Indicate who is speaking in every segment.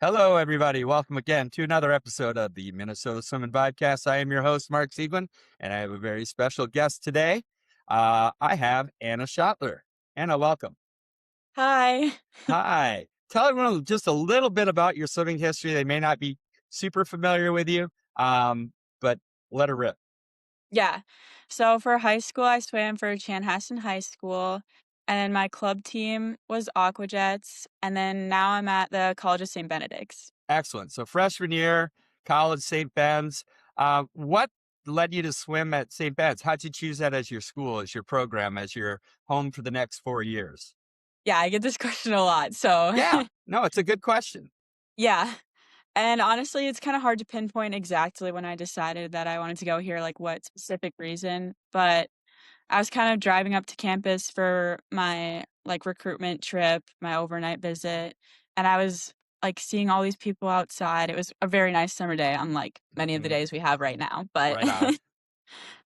Speaker 1: Hello, everybody. Welcome again to another episode of the Minnesota Swimming Podcast. I am your host, Mark Siegwin, and I have a very special guest today. I have Anna Schottler. Anna, welcome.
Speaker 2: Hi.
Speaker 1: Hi. Tell everyone just a little bit about your swimming history. They may not be super familiar with you, but let her rip.
Speaker 2: Yeah. So for high school, I swam for Chanhassen High School, and my club team was Aqua Jets, and then now I'm at the College of St. Benedict's.
Speaker 1: Excellent. So freshman year, college, St. Ben's. What led you to swim at St. Ben's? How'd you choose that as your school, as your program, as your home for the next 4 years?
Speaker 2: Yeah, I get this question a lot. So
Speaker 1: Yeah, no, it's a good question.
Speaker 2: yeah. And honestly, it's kind of hard to pinpoint exactly when I decided that I wanted to go here, like what specific reason. But I was kind of driving up to campus for my like recruitment trip, my overnight visit, and I was like seeing all these people outside. It was a very nice summer day, unlike many of the
Speaker 1: Mhm.
Speaker 2: days we have right now. But
Speaker 1: Right on.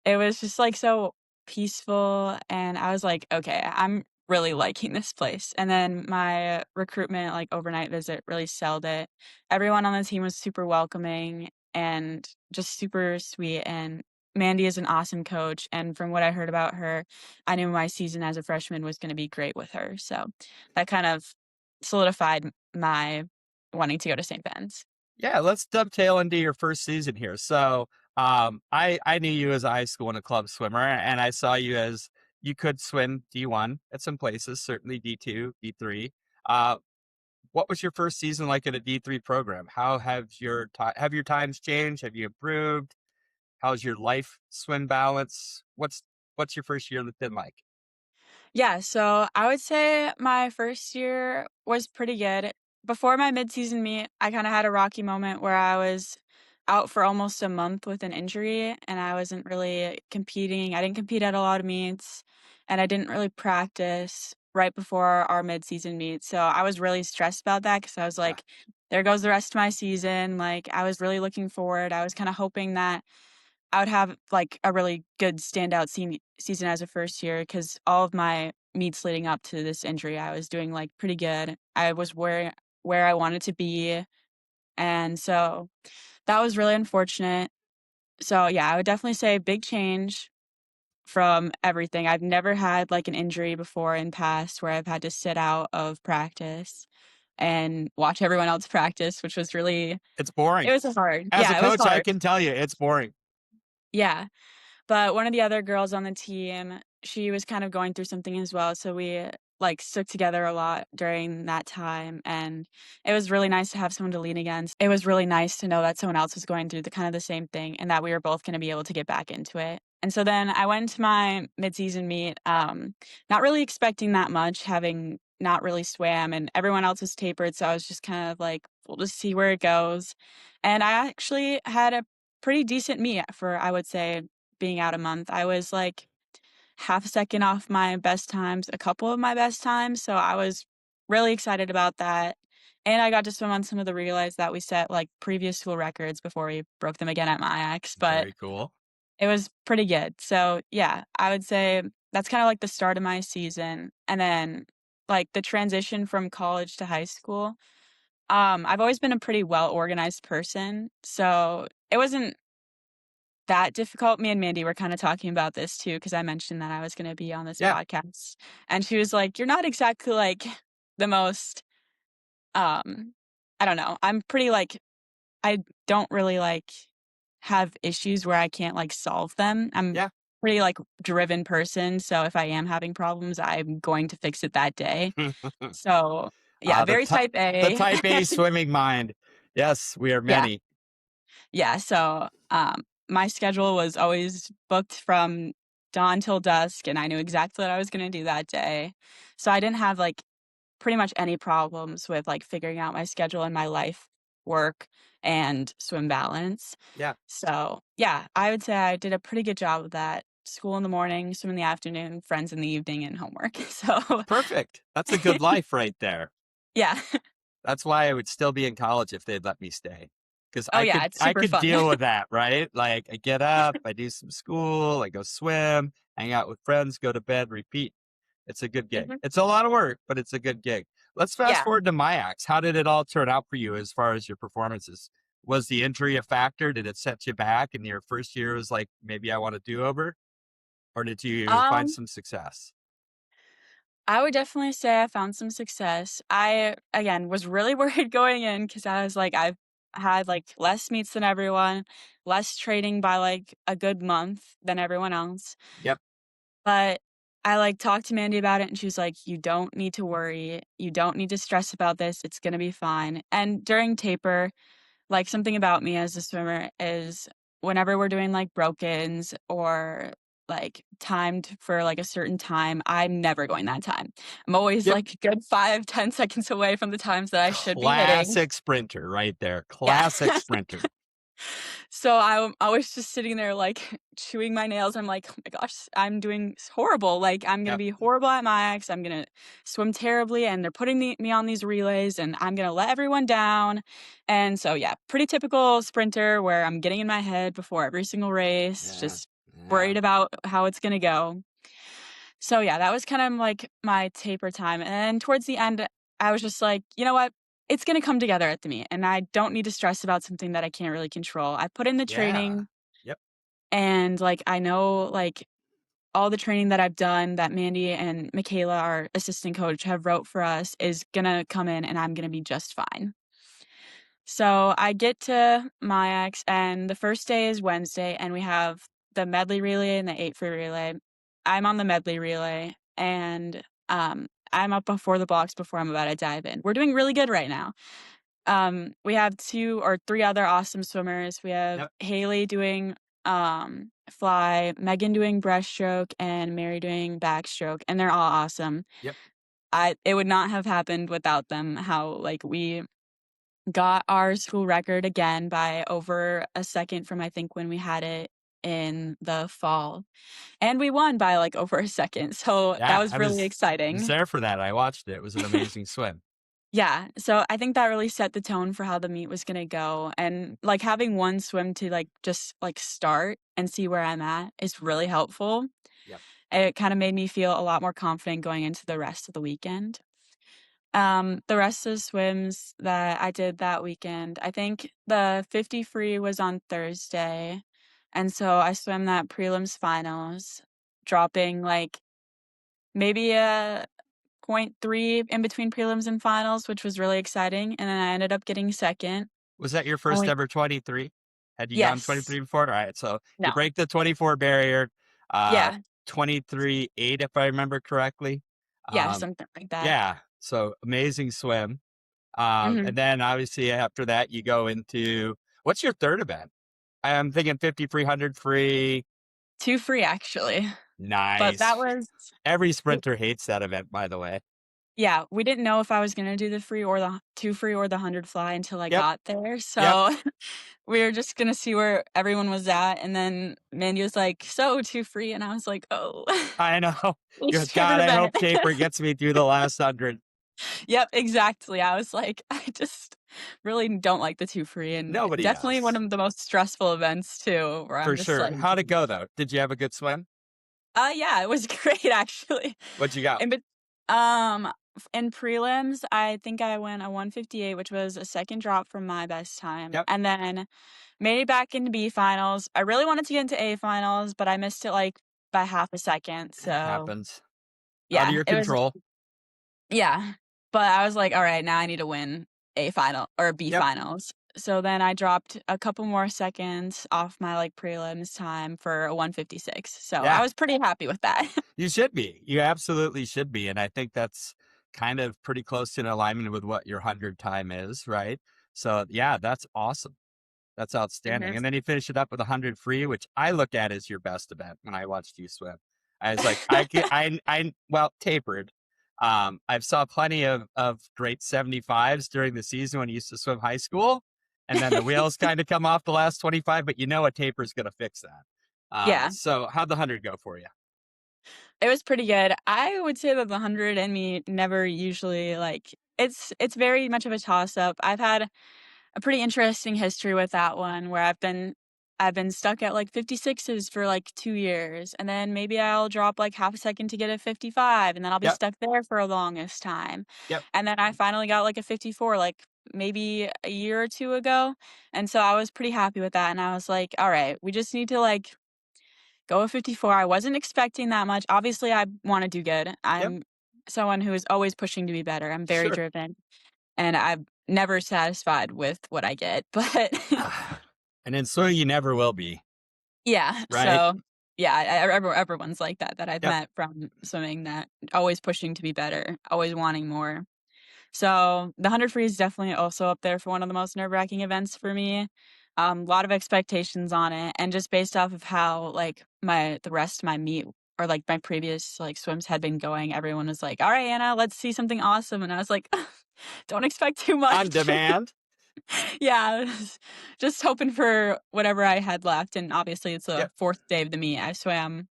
Speaker 2: it was just like so peaceful, and I was like, okay, I'm really liking this place. And then my recruitment like overnight visit really sold it. Everyone on the team was super welcoming and just super sweet, and Mandy is an awesome coach, and from what I heard about her, I knew my season as a freshman was gonna be great with her, so that kind of solidified my wanting to go to St. Ben's.
Speaker 1: Yeah, let's dovetail into your first season here. So, I knew you as a high school and a club swimmer, and I saw you as you could swim D1 at some places, certainly D2, D3. Uh, what was your first season like at a D3 program? How have your times changed? Have you improved? How's your life swim balance? What's your first year been like?
Speaker 2: Yeah, so I would say my first year was pretty good. Before my midseason meet, I kinda had a rocky moment where I was out for almost a month with an injury, and I wasn't really competing. I didn't compete at a lot of meets, and I didn't really practice right before our midseason meet, so I was really stressed about that because I was
Speaker 1: Yeah.
Speaker 2: like, "There goes the rest of my season." Like, I was really looking forward. I was kinda hoping that I would have, like, a really good standout season as a first year because all of my meets leading up to this injury, I was doing, like, pretty good. I was where I wanted to be, and so that was really unfortunate. So, yeah, I would definitely say big change from everything. I've never had, like, an injury before in past where I've had to sit out of practice and watch everyone else practice, which was really
Speaker 1: It's boring.
Speaker 2: it was hard.
Speaker 1: As a
Speaker 2: Yeah, it was
Speaker 1: coach, I
Speaker 2: hard.
Speaker 1: can tell you it's boring.
Speaker 2: Yeah. But one of the other girls on the team, she was kind of going through something as well, so we, like, stuck together a lot during that time, and it was really nice to have someone to lean against. It was really nice to know that someone else was going through the kind of the same thing and that we were both gonna be able to get back into it. And so then I went to my midseason meet, not really expecting that much, having not really swam, and everyone else was tapered, so I was just kind of like, "We'll just see where it goes." And I actually had a pretty decent meet for, I would say, being out a month. I was, like, half a second off my best times, a couple of my best times, so I was really excited about that, and I got to swim on some of the relays that we set, like, previous school records before we broke them again at MIAX, but
Speaker 1: Very cool.
Speaker 2: it was pretty good. So, yeah, I would say that's kinda, like, the start of my season, and then, like, the transition from college to high school, I've always been a pretty well-organized person, so it wasn't that difficult. Me and Mandy were kinda talking about this too, because I mentioned that I was gonna be on this
Speaker 1: Yeah.
Speaker 2: podcast, and she was like, "You're not exactly, like, the most," um I don't know, I'm pretty, like I don't really, like, have issues where I can't, like, solve them. I'm
Speaker 1: Yeah.
Speaker 2: pretty, like, driven person, so if I am having problems, I'm going to fix it that day. So, yeah,
Speaker 1: The
Speaker 2: very type
Speaker 1: the
Speaker 2: A.
Speaker 1: type A swimming mind. Yes, we are
Speaker 2: Yeah.
Speaker 1: many.
Speaker 2: Yeah, so, my schedule was always booked from dawn till dusk, and I knew exactly what I was gonna do that day. So I didn't have, like, pretty much any problems with, like, figuring out my schedule and my life, work, and swim balance.
Speaker 1: Yeah,
Speaker 2: So, yeah, I would say I did a pretty good job of that. School in the morning, swim in the afternoon, friends in the evening, and homework. So
Speaker 1: perfect. That's a good life right there.
Speaker 2: yeah.
Speaker 1: That's why I would still be in college if they'd let me stay, because
Speaker 2: Oh,
Speaker 1: I
Speaker 2: yeah,
Speaker 1: could
Speaker 2: it's
Speaker 1: I
Speaker 2: super
Speaker 1: could
Speaker 2: fun.
Speaker 1: deal with that, right? Like, I get up, I do some school, I go swim, hang out with friends, go to bed, repeat. It's a good gig.
Speaker 2: Mhm.
Speaker 1: It's a lot of work, but it's a good gig. Let's fast
Speaker 2: Yeah.
Speaker 1: forward to MyAx. How did it all turn out for you as far as your performances? Was the injury a factor? Did it set you back and your first year was like, maybe I want to do over? Or did you find
Speaker 2: Um,
Speaker 1: some success?
Speaker 2: I would definitely say I found some success. I, again, was really worried going in because I was like, I've had, like, less meets than everyone, less training by, like, a good month than everyone else.
Speaker 1: Yep.
Speaker 2: But I, like, talked to Mandy about it, and she was like, "You don't need to worry. You don't need to stress about this. It's gonna be fine." And during taper, like, something about me as a swimmer is whenever we're doing, like, brokens or, like, timed for, like, a certain time, I'm never going that time. I'm always,
Speaker 1: Yep.
Speaker 2: like, a good 5, 10 seconds away from the times that I should be hitting.
Speaker 1: Classic sprinter right there.
Speaker 2: Yeah.
Speaker 1: Classic sprinter.
Speaker 2: So I was just sitting there, like, chewing my nails. I'm like, "Oh my gosh, I'm doing horrible. Like, I'm gonna
Speaker 1: Yep.
Speaker 2: be horrible at my ex. I'm gonna swim terribly, and they're putting me on these relays, and I'm gonna let everyone down." And so, yeah, pretty typical sprinter where I'm getting in my head before every single race,
Speaker 1: Yeah.
Speaker 2: just
Speaker 1: Yeah.
Speaker 2: worried about how it's gonna go. So, yeah, that was kind of like my taper time. And then towards the end, I was just like, you know what? It's going to come together at the meet, and I don't need to stress about something that I can't really control. I put in the
Speaker 1: Yeah.
Speaker 2: training,
Speaker 1: Yep.
Speaker 2: and like I know like all the training that I've done that Mandy and Michaela, our assistant coach, have wrote for us is gonna come in, and I'm gonna be just fine. So I get to MyX, and the first day is Wednesday, and we have the medley relay and the 8 free relay. I'm on the medley relay, and I'm up before the blocks before I'm about to dive in. We're doing really good right now. We have 2 or 3 other awesome swimmers. We have
Speaker 1: Yep.
Speaker 2: Haley doing fly, Megan doing breaststroke, and Mary doing backstroke, and they're all awesome.
Speaker 1: Yep.
Speaker 2: I It would not have happened without them. How like we got our school record again by over a second from I think when we had it in the fall. And we won by like over a second. So that
Speaker 1: Yeah.
Speaker 2: was really
Speaker 1: I was
Speaker 2: exciting.
Speaker 1: there for that. I watched it. It was an amazing swim.
Speaker 2: Yeah. So I think that really set the tone for how the meet was gonna go. And like having one swim to like just like start and see where I'm at is really helpful.
Speaker 1: Yep.
Speaker 2: It kind of made me feel a lot more confident going into the rest of the weekend. The rest of the swims that I did that weekend, I think the 50 free was on Thursday, and so I swam that prelims finals, dropping, like, maybe a point 0.3 in between prelims and finals, which was really exciting, and then I ended up getting 2nd.
Speaker 1: Was that your first
Speaker 2: Only
Speaker 1: ever 23? Had you gone
Speaker 2: Yes.
Speaker 1: 23 before? All right. So you
Speaker 2: No.
Speaker 1: break the 24 barrier,
Speaker 2: Yeah.
Speaker 1: 23.8, if I remember correctly.
Speaker 2: Yeah,
Speaker 1: Um,
Speaker 2: something like that.
Speaker 1: yeah. So amazing swim. And
Speaker 2: Mhm.
Speaker 1: then obviously after that, you go into what's your third event? I'm thinking 50 free, 100 free.
Speaker 2: 2 free, actually, but that
Speaker 1: Nice.
Speaker 2: was
Speaker 1: Every sprinter hates that event, by the way.
Speaker 2: yeah, we didn't know if I was gonna do the free or the 2 free or the 100 fly until I
Speaker 1: Yep.
Speaker 2: got there,
Speaker 1: Yep.
Speaker 2: so we were just gonna see where everyone was at, and then Mandy was like, "So, 2 free," and I was like, "Oh,
Speaker 1: I know. You're
Speaker 2: least favorite
Speaker 1: God, I
Speaker 2: event."
Speaker 1: hope taper gets me through the last 100.
Speaker 2: Yep, exactly, I was like, I just really don't like the 2 free, and
Speaker 1: Nobody
Speaker 2: definitely one
Speaker 1: does.
Speaker 2: of the most stressful events too, where I'm
Speaker 1: For
Speaker 2: just
Speaker 1: sure.
Speaker 2: like,
Speaker 1: How'd it go though? Did you have a good swim?
Speaker 2: Yeah, it was great actually.
Speaker 1: What'd you go?
Speaker 2: In bet in prelims, I think I went a 158, which was a second drop from my best time,
Speaker 1: Yep.
Speaker 2: and then made it back into B finals. I really wanted to get into A finals, but I missed it, like, by half a second,
Speaker 1: It
Speaker 2: so
Speaker 1: happens. Out of
Speaker 2: yeah,
Speaker 1: your
Speaker 2: it was
Speaker 1: control.
Speaker 2: yeah. But I was like, "Alright, now I need to win A final or B
Speaker 1: Yep.
Speaker 2: finals." So then I dropped a couple more seconds off my, like, prelims time for a 156, so I
Speaker 1: Yeah.
Speaker 2: was pretty happy with that.
Speaker 1: You should be. You absolutely should be. And I think that's kind of pretty close to in alignment with what your 100 time is, right? So yeah, that's awesome. That's outstanding.
Speaker 2: Mhm.
Speaker 1: And then you finish it up with 100 free, which I look at as your best event when I watched you swim. I was like, well, tapered. I've saw plenty of great 75s during the season when you used to swim high school. And then the wheels kind of come off the last 25, but you know a taper is going to fix that.
Speaker 2: Yeah.
Speaker 1: So how'd the 100 go for you?
Speaker 2: It was pretty good. I would say that the 100 and me never usually, like it's very much of a toss-up. I've had a pretty interesting history with that one where I've been stuck at, like, 56s for, like, 2 years, and then maybe I'll drop, like, half a second to get a 55, and then I'll be
Speaker 1: Yep.
Speaker 2: stuck there for a longest time.
Speaker 1: Yep.
Speaker 2: And then I finally got, like, a 54, like, maybe a year or 2 ago, and so I was pretty happy with that, and I was like, "Alright, we just need to, like, go with 54." I wasn't expecting that much. Obviously, I wanna do good.
Speaker 1: Yep.
Speaker 2: I'm someone who is always pushing to be better. I'm very
Speaker 1: Sure.
Speaker 2: driven, and I'm never satisfied with what I get, but
Speaker 1: And in swimming, you never will be,
Speaker 2: yeah,
Speaker 1: right?
Speaker 2: so, yeah, everyone's like that that I've
Speaker 1: Yep.
Speaker 2: met from swimming that always pushing to be better, always wanting more. So, the 100 free is definitely also up there for one of the most nerve-wracking events for me. Lot of expectations on it, and just based off of how, like, the rest of my meet or, like, my previous, like, swims had been going, everyone was like, "Alright, Anna, let's see something awesome," and I was like, "Don't expect too
Speaker 1: On
Speaker 2: much."
Speaker 1: demand.
Speaker 2: Yeah, I was just hoping for whatever I had left, and obviously, it's the
Speaker 1: Yep.
Speaker 2: 4th day of the meet. I swam,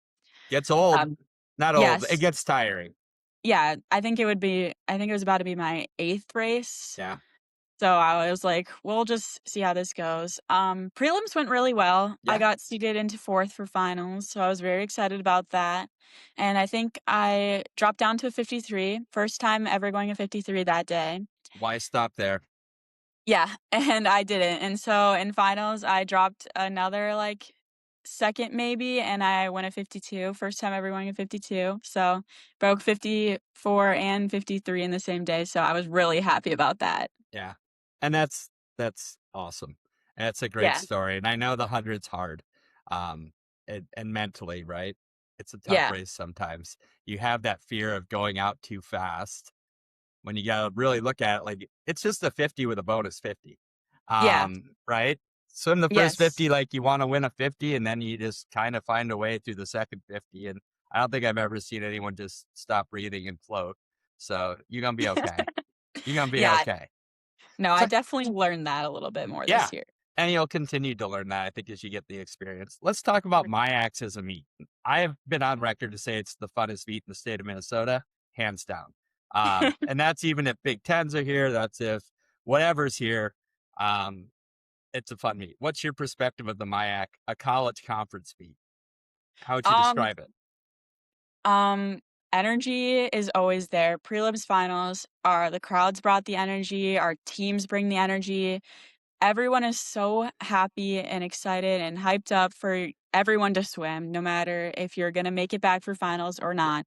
Speaker 1: Gets old.
Speaker 2: um
Speaker 1: Not old. It
Speaker 2: yes.
Speaker 1: gets tiring.
Speaker 2: Yeah, I think it was about to be my 8th race,
Speaker 1: Yeah.
Speaker 2: so I was like, "We'll just see how this goes." Prelims went really well. I
Speaker 1: Yeah.
Speaker 2: got seeded into 4th for finals, so I was very excited about that, and I think I dropped down to a 53, first time ever going a 53 that day.
Speaker 1: Why stop there?
Speaker 2: Yeah, and I didn't, and so in finals, I dropped another, like, second maybe, and I went a 52, first time ever going a 52, so broke 54 and 53 in the same day, so I was really happy about that.
Speaker 1: Yeah. And that's awesome. That's a great
Speaker 2: Yeah,
Speaker 1: story. And I know the 100's hard. And mentally, right? It's a tough
Speaker 2: yeah,
Speaker 1: race sometimes. You have that fear of going out too fast when you gotta really look at it like it's just a 50 with a bonus 50.
Speaker 2: yeah,
Speaker 1: Right? Swim the first
Speaker 2: yes.
Speaker 1: 50 like you want to win a 50, and then you just kind of find a way through the second 50. And I don't think I've ever seen anyone just stop breathing and float. So you're gonna be okay. You're gonna be
Speaker 2: Yeah,
Speaker 1: okay.
Speaker 2: no, I
Speaker 1: So
Speaker 2: definitely learned that a little bit more
Speaker 1: yeah.
Speaker 2: this year.
Speaker 1: And you'll continue to learn that, I think, as you get the experience. Let's talk about my axe as a meet. I have been on record to say it's the funnest meet in the state of Minnesota, hands down. And that's even if Big Tens are here, that's if whatever's here. Um, it's a fun meet. What's your perspective of the MIAC, a college conference meet? How would you
Speaker 2: Um
Speaker 1: describe it?
Speaker 2: Um, Energy is always there. Prelims, finals are the crowds brought the energy, our teams bring the energy. Everyone is so happy and excited and hyped up for everyone to swim, no matter if you're gonna make it back for finals or
Speaker 1: Yep.
Speaker 2: not.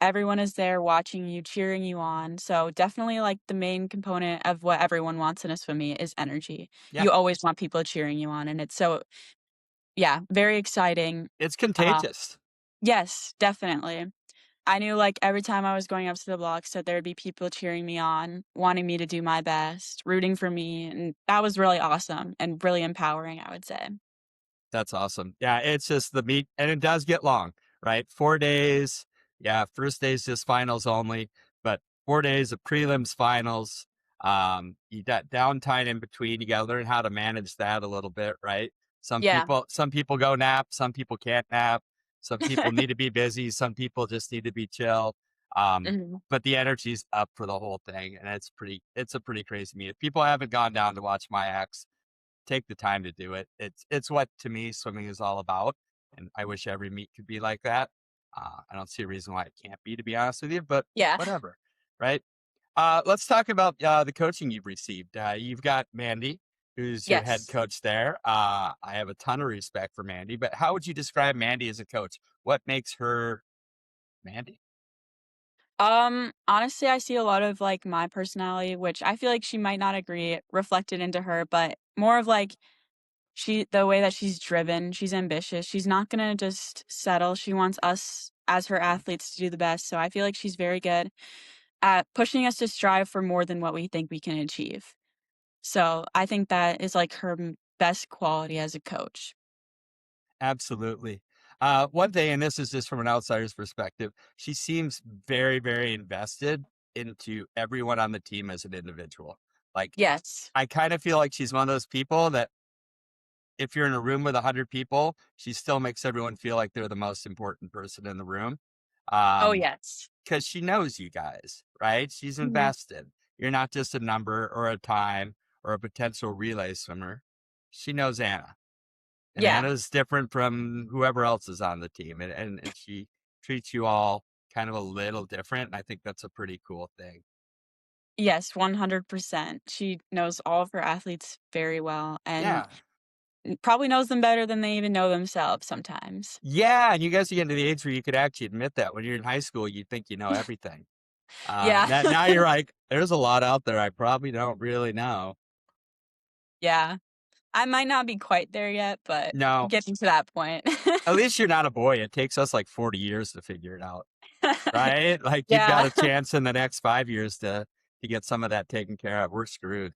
Speaker 2: Everyone is there watching you, cheering you on. So definitely like the main component of what everyone wants in a swim meet is energy.
Speaker 1: Yeah.
Speaker 2: You always want people cheering you on, and it's so yeah, very exciting.
Speaker 1: It's
Speaker 2: Uh,
Speaker 1: contagious.
Speaker 2: yes, definitely. I knew, like, every time I was going up to the blocks that there would be people cheering me on, wanting me to do my best, rooting for me, and that was really awesome and really empowering, I would say.
Speaker 1: That's awesome. Yeah, it's just the meet, and it does get long, right? 4 days. Yeah, first day is just finals only, but 4 days of prelims, finals. You got downtime in between. You got to learn how to manage that a little bit, right?
Speaker 2: Yeah.
Speaker 1: Some people go nap. Some people can't nap. Some people need to be busy. Some people just need to be chill.
Speaker 2: Mhm.
Speaker 1: But the energy's up for the whole thing, and it's a pretty crazy meet. If people haven't gone down to watch my acts, take the time to do it. It's what to me swimming is all about, and I wish every meet could be like that. I don't see a reason why it can't be, to be honest with you, but
Speaker 2: Yeah.
Speaker 1: whatever, right? Let's talk about the coaching you've received. You've got Mandy, who's your head
Speaker 2: Yes.
Speaker 1: coach there. I have a ton of respect for Mandy, but how would you describe Mandy as a coach? What makes her Mandy?
Speaker 2: Honestly, I see a lot of, like, my personality, which I feel like she might not agree, reflected into her, but more of, like, the way that she's driven, she's ambitious, she's not gonna just settle, she wants us as her athletes to do the best, so I feel like she's very good at pushing us to strive for more than what we think we can achieve. So, I think that is, like, her best quality as a coach.
Speaker 1: Absolutely. One thing, and this is just from an outsider's perspective, she seems very, very invested into everyone on the team as an individual. Like,
Speaker 2: Yes.
Speaker 1: I kind of feel like she's one of those people that if you're in a room with 100 people, she still makes everyone feel like they're the most important person in the room.
Speaker 2: Oh,
Speaker 1: Um,
Speaker 2: yes.
Speaker 1: because she knows you guys, right? She's
Speaker 2: Mhm.
Speaker 1: invested. You're not just a number or a time or a potential relay swimmer. She knows Anna. And
Speaker 2: Yeah.
Speaker 1: Anna's different from whoever else is on the team, and she treats you all kind of a little different, and I think that's a pretty cool thing.
Speaker 2: Yes, 100%. She knows all of her athletes very well and
Speaker 1: Yeah.
Speaker 2: probably knows them better than they even know themselves sometimes.
Speaker 1: Yeah, and you guys are getting to the age where you could actually admit that. When you're in high school, you think you know everything.
Speaker 2: Yeah.
Speaker 1: Now you're like, "There's a lot out there I probably don't really know."
Speaker 2: Yeah. I might not be quite there yet, but
Speaker 1: No,
Speaker 2: getting to that point.
Speaker 1: at least you're not a boy. It takes us like 40 years to figure it out, right? Like, you've got
Speaker 2: Yeah.
Speaker 1: a chance in the next 5 years to get some of that taken care of. We're screwed.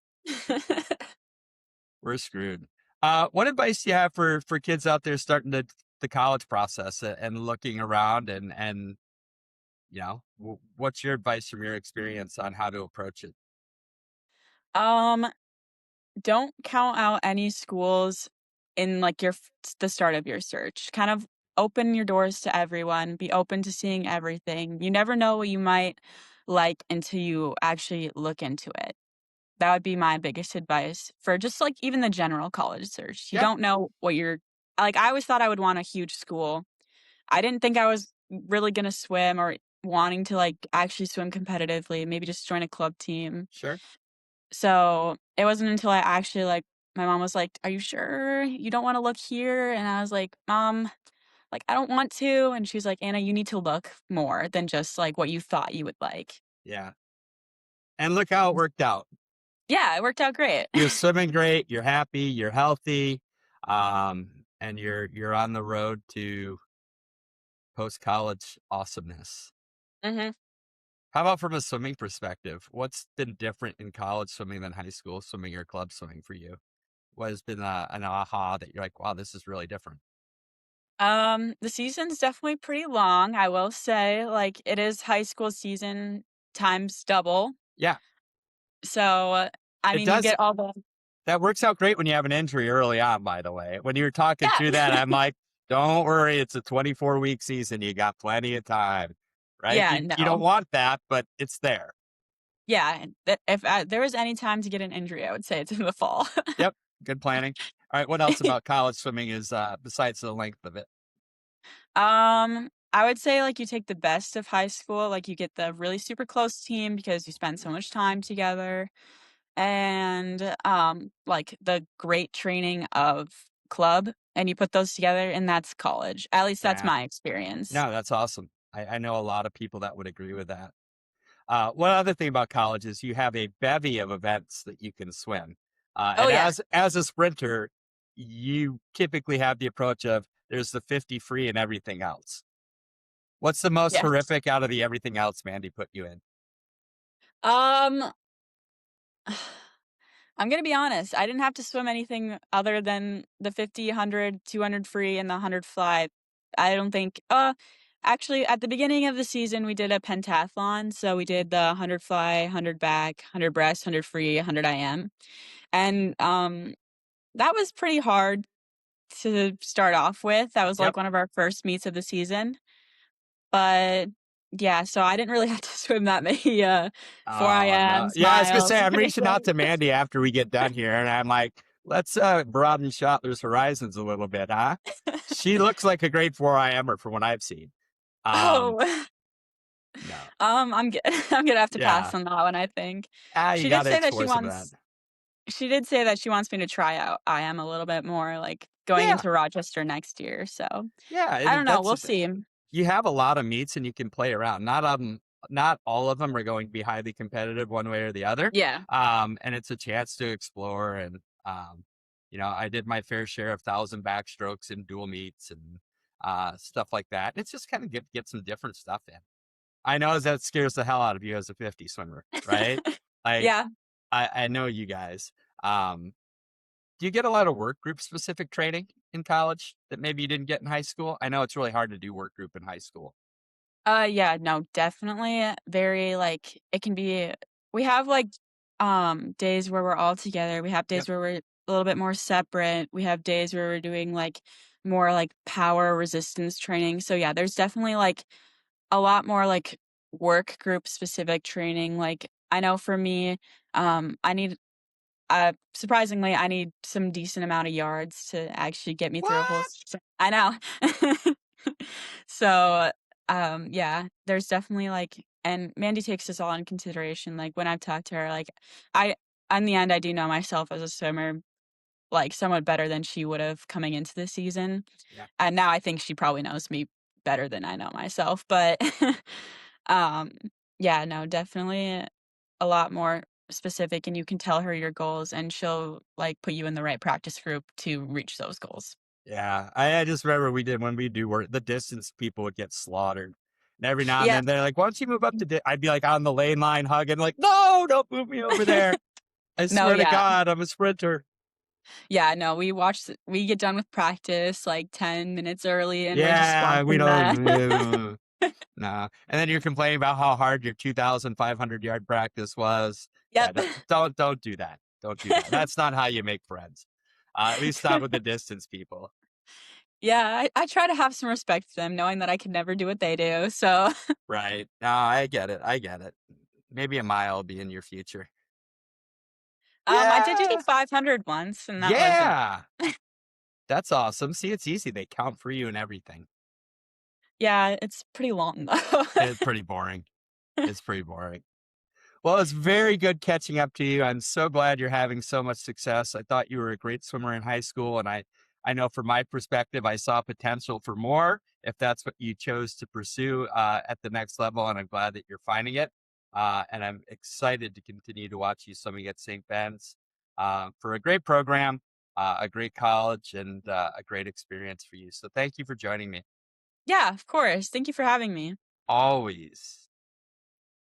Speaker 1: We're screwed. What advice do you have for kids out there starting the college process and looking around and what's your advice from your experience on how to approach it?
Speaker 2: Um, don't count out any schools in, like, the start of your search. Kind of open your doors to everyone, be open to seeing everything. You never know what you might like until you actually look into it. That would be my biggest advice for just, like, even the general college search. You
Speaker 1: Yeah,
Speaker 2: don't know what you're like, I always thought I would want a huge school. I didn't think I was really gonna swim or wanting to, like, actually swim competitively, maybe just join a club team.
Speaker 1: sure.
Speaker 2: So, it wasn't until I actually, like my mom was like, "Are you sure you don't wanna look here?" And I was like, like, I don't want to." And she's like, "Anna, you need to look more than just, like, what you thought you would like."
Speaker 1: Yeah. And look how it worked out.
Speaker 2: Yeah, it worked out great.
Speaker 1: You're swimming great, you're happy, you're healthy, and you're on the road to post college awesomeness.
Speaker 2: Mhm.
Speaker 1: How about from a swimming perspective? What's been different in college swimming than high school swimming or club swimming for you? What has been an aha that you're like, wow, this is really different?
Speaker 2: The season's definitely pretty long, I will say, like, it is high school season times double.
Speaker 1: Yeah,
Speaker 2: So, I
Speaker 1: it
Speaker 2: mean, you
Speaker 1: does.
Speaker 2: get all the
Speaker 1: That works out great when you have an injury early on, by the way. When you were talking through that,
Speaker 2: Yeah.
Speaker 1: I'm like, don't worry, it's a 24-week season. You got plenty of time, right?
Speaker 2: Yeah,
Speaker 1: You don't
Speaker 2: no.
Speaker 1: want that, but it's there.
Speaker 2: Yeah, and that if, there was any time to get an injury, I would say it's in the fall.
Speaker 1: Yep, good planning. All right, what else about college swimming is besides the length of it?
Speaker 2: I would say, like, you take the best of high school, like, you get the really super close team because you spend so much time together, and, like, the great training of club, and you put those together, and that's college. At least that's
Speaker 1: Yeah,
Speaker 2: my experience.
Speaker 1: no, that's awesome. I know a lot of people that would agree with that. One other thing about college is you have a bevy of events that you can swim.
Speaker 2: Oh,
Speaker 1: And
Speaker 2: yeah.
Speaker 1: as a sprinter, you typically have the approach of there's the 50 free and everything else. What's the most
Speaker 2: Yes.
Speaker 1: horrific out of the everything else Mandy put you in?
Speaker 2: Um I'm gonna be honest, I didn't have to swim anything other than the 50, 100, 200 free, and the 100 fly. I don't think actually, at the beginning of the season, we did a pentathlon, so we did the 100 fly, 100 back, 100 breast, 100 free, 100 IM, and, that was pretty hard to start off with. That was,
Speaker 1: Yep.
Speaker 2: like, one of our first meets of the season, but, yeah, so I didn't really have to swim that many, 4
Speaker 1: Oh no.
Speaker 2: IMs,
Speaker 1: Yeah, I was gonna say
Speaker 2: miles,
Speaker 1: I'm reaching out
Speaker 2: anything.
Speaker 1: to Mandy after we get done here, and I'm like, let's broaden Schottler's horizons a little bit, huh? She looks like a great 4IMer from what I've seen. Um,
Speaker 2: Oh.
Speaker 1: no.
Speaker 2: I'm g I'm gonna have to
Speaker 1: Yeah.
Speaker 2: pass on that one, I think.
Speaker 1: You
Speaker 2: She did
Speaker 1: gotta
Speaker 2: say that
Speaker 1: explore some of that.
Speaker 2: she did say that she wants me to try out I am a little bit more, like, going
Speaker 1: Yeah.
Speaker 2: into Rochester next year, so
Speaker 1: Yeah,
Speaker 2: I don't know,
Speaker 1: that's
Speaker 2: we'll
Speaker 1: the thing.
Speaker 2: see.
Speaker 1: You have a lot of meets and you can play around. Not all of them are going to be highly competitive one way or the other.
Speaker 2: Yeah.
Speaker 1: And it's a chance to explore and I did my fair share of 1,000 backstrokes in dual meets and stuff like that. It's just kind of get some different stuff in. I know that scares the hell out of you as a 50 swimmer, right? Like
Speaker 2: Yeah.
Speaker 1: I know you guys. Um, do you get a lot of work group specific training in college that maybe you didn't get in high school? I know it's really hard to do work group in high school.
Speaker 2: Yeah, no, definitely very, like it can be we have, like, days where we're all together, we have
Speaker 1: Yep.
Speaker 2: days where we're a little bit more separate, we have days where we're doing, like, more, like, power resistance training, so, yeah, there's definitely, like, a lot more, like, work group specific training, like, I know for me, I need surprisingly, I need some decent amount of yards to actually get me through a whole
Speaker 1: What?
Speaker 2: season. I know. So, yeah, there's definitely, like and Mandy takes this all in consideration, like, when I've talked to her, like, I in the end, I do know myself as a swimmer, like, somewhat better than she would've coming into the season,
Speaker 1: Yeah.
Speaker 2: and now I think she probably knows me better than I know myself, but, um, yeah, no, definitely a lot more specific, and you can tell her your goals, and she'll, like, put you in the right practice group to reach those goals.
Speaker 1: Yeah, I just remember when we do work, the distance people would get slaughtered. And every now and
Speaker 2: Yeah.
Speaker 1: then they're like, "Why don't you move up to?" I'd be like on the lane line hugging, like, "No, don't move me over there. I
Speaker 2: No,
Speaker 1: swear to
Speaker 2: yeah.
Speaker 1: God, I'm a sprinter."
Speaker 2: Yeah, no, we get done with practice, like, 10 minutes early, and we're just
Speaker 1: Yeah, we
Speaker 2: watching the
Speaker 1: don't. No, and then you're complaining about how hard your 2,500-yard practice was. Yeah,
Speaker 2: Yep.
Speaker 1: don't do that. Don't do that. That's not how you make friends. At least not with the distance people.
Speaker 2: Yeah, I try to have some respect for them knowing that I can never do what they do, so,
Speaker 1: Right. No, I get it. I get it. Maybe a mile will be in your future.
Speaker 2: I did do the
Speaker 1: Yeah.
Speaker 2: 500 once, and that was a
Speaker 1: Yeah. That's awesome. See, it's easy. They count for you and everything.
Speaker 2: yeah, it's pretty long, though.
Speaker 1: It's pretty boring. It's pretty boring. Well, it's very good catching up to you. I'm so glad you're having so much success. I thought you were a great swimmer in high school, and I know from my perspective, I saw potential for more if that's what you chose to pursue at the next level, and I'm glad that you're finding it. And I'm excited to continue to watch you swimming at St. Ben's for a great program, a great college, and a great experience for you. So thank you for joining me.
Speaker 2: Yeah, of course, thank you for having me.
Speaker 1: Always.